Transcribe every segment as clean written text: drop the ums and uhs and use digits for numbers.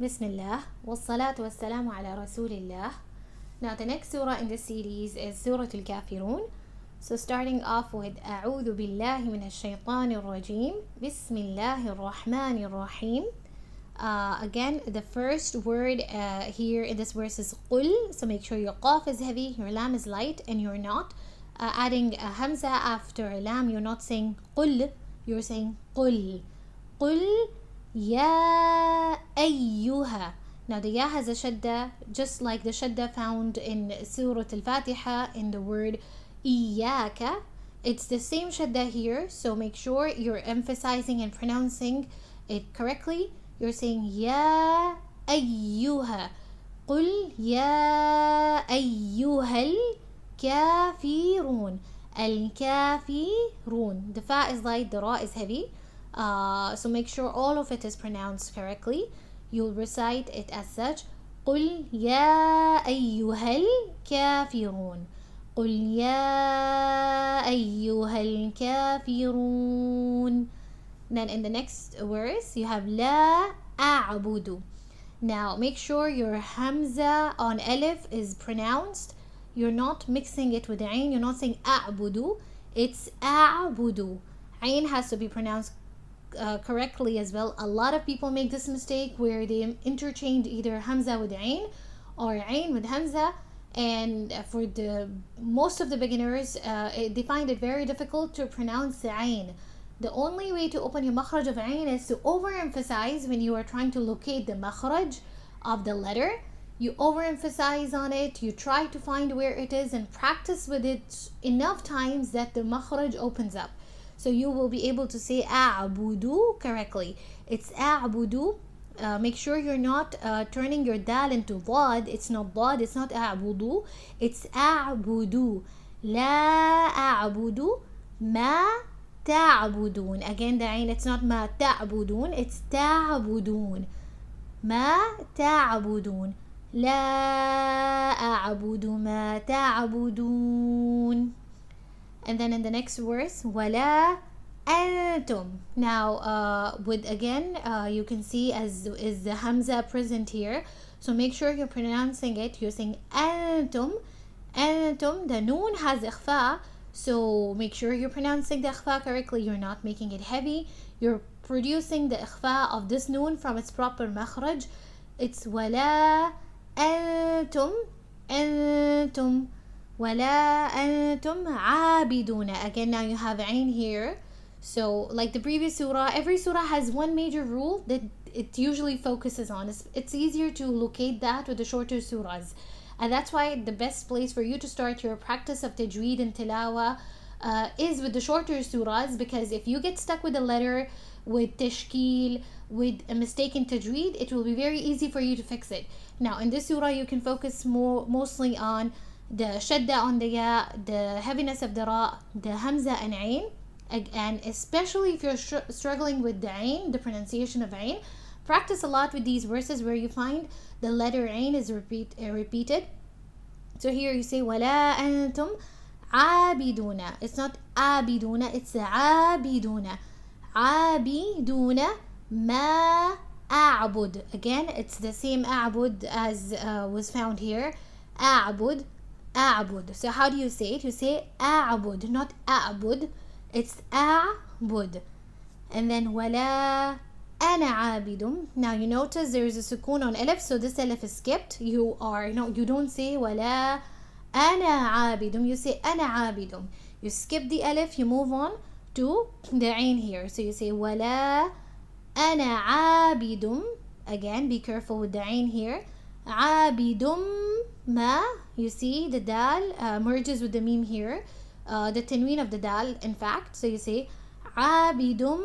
Bismillah, wassalatu wassalamu ala rasulillah. Now the next surah in this series is Surah al Kafirun. So starting off with أعوذ بالله من الشيطان الرجيم بسم الله الرحمن الرحيم. Again, the first word here in this verse is قل. So make sure your qaf is heavy, your lam is light, and you're not adding a hamza after lam. You're not saying قل, you're saying قل. قل يا أيها. Now the ya has a shadda, just like the shadda found in Surah al-Fatiha in the word إياك. It's the same shadda here, so make sure you're emphasizing and pronouncing it correctly. You're saying يا أيها. قل يا أيها الكافرون. الكافرون. The fa is light, the ra is heavy. So make sure all of it is pronounced correctly. You'll recite it as such. قل يا أيها الكافرون. قل يا أيها الكافرون. Then in the next verse you have لا أعبد. Now make sure your hamza on alif is pronounced. You're not mixing it with the ain. You're not saying أعبد. It's أعبد. Ain has to be pronounced correctly as well. A lot of people make this mistake where they interchange either hamza with ain or ain with hamza, and for the most of the beginners they find it very difficult to pronounce the ain. The only way to open your makhraj of ain is to overemphasize when you are trying to locate the makhraj of the letter. You overemphasize on it, you try to find where it is and practice with it enough times that the makhraj opens up. So you will be able to say أعبد correctly. It's أعبد. Make sure you're not turning your dal into ضاد. It's not ضاد, it's not أعبد. It's أعبد. لا أعبد ما تعبدون. Again, the ain, it's not ما تعبدون, it's تعبدون. ما تعبدون. لا أعبد ما تعبدون. And then in the next verse ولا أنتم. Now with again you can see as is the hamza present here, so make sure you're pronouncing it. You're saying أنتم. أنتم, the noon has إخفاء, so make sure you're pronouncing the إخفاء correctly. You're not making it heavy. You're producing the إخفاء of this noon from its proper makhraj. It's ولا أنتم. أنتم ولا أنتم عابدون. Again, now you have ain here. So like the previous surah, every surah has one major rule that it usually focuses on. It's easier to locate that with the shorter surahs, and that's why the best place for you to start your practice of tajweed and tilawa is with the shorter surahs, because if you get stuck with a letter, with tashkil, with a mistake in tajweed, it will be very easy for you to fix it. Now in this surah you can focus mostly on the shadda on the ya, the heaviness of the ra, the hamza and ain, and especially if you're struggling with the ain, the pronunciation of ain, practice a lot with these verses where you find the letter ain is repeated. So here you say ولا أنتم عابدون. It's not عابدون, it's عابدون. عابدون ما أعبد. Again, it's the same أعبد as was found here. أعبد. أعبد. So how do you say it? You say أعبد, not أعبد. It's أعبد. And then ولا أنا عابد. Now you notice there is a sukun on alif, so this alif is skipped. You don't say ولا أنا عابد. You say أنا عابد. You skip the alif, you move on to the ain here. So you say ولا أنا عابد. Again, be careful with the ain here. عابد ما. You see the dal merges with the meme here, the tanween of the dal in fact. So you say عابد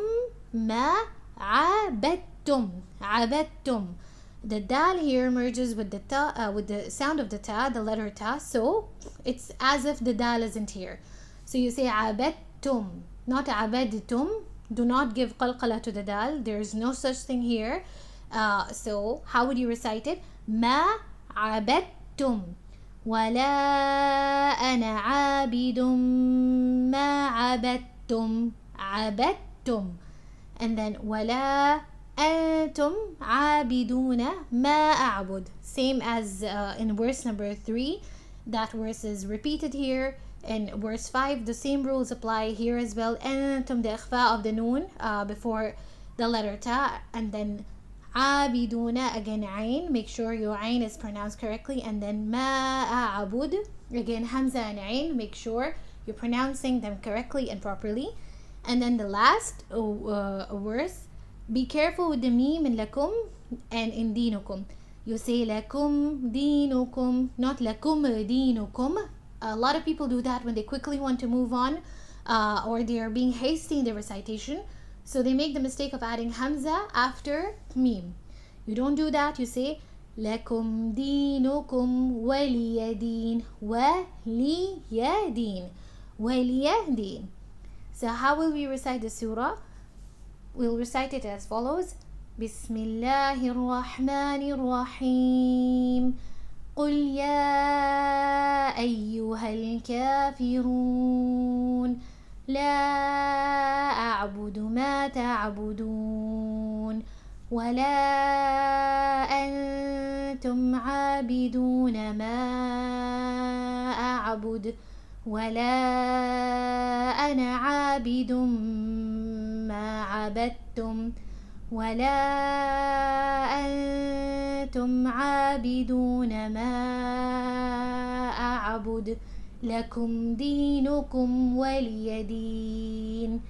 ما عبدتم. عبدتم. The dal here merges with the ta, with the sound of the ta, the letter ta, so it's as if the dal isn't here. So you say عبدتم, not عبدتم. Do not give qalqala to the dal. There is no such thing here. So how would you recite it? ما عبدتم ولا أنا عابد ما عبدتم. عبدتم. And then ولا أنتم عابدون ما أعبد. Same as in verse number 3. That verse is repeated here. In verse 5, the same rules apply here as well. أنتم, the إخفاء of the noon before the letter ta, and then عابدون, again عين, make sure your عين is pronounced correctly, and then ما أعبد, again hamza and عين, make sure you're pronouncing them correctly and properly. And then the last verse, be careful with the meme in lakum and in dinukum. You say lakum dinukum, not lakum dinukum. A lot of people do that when they quickly want to move on, or they are being hasty in their recitation. So they make the mistake of adding hamza after meme. You don't do that. You say lakum dinukum waliyadin, waliyadin, waliyadin. So how will we recite the surah? We'll recite it as follows. Bismillahir Rahmanir Rahim. قل يا أيها الكافرون لا أعبد ما تعبدون ولا أنتم عابدون ما أعبد ولا أنا عابد ما عبدتم ولا أنتم عابدون ما أعبد لكم دينكم ولي دين.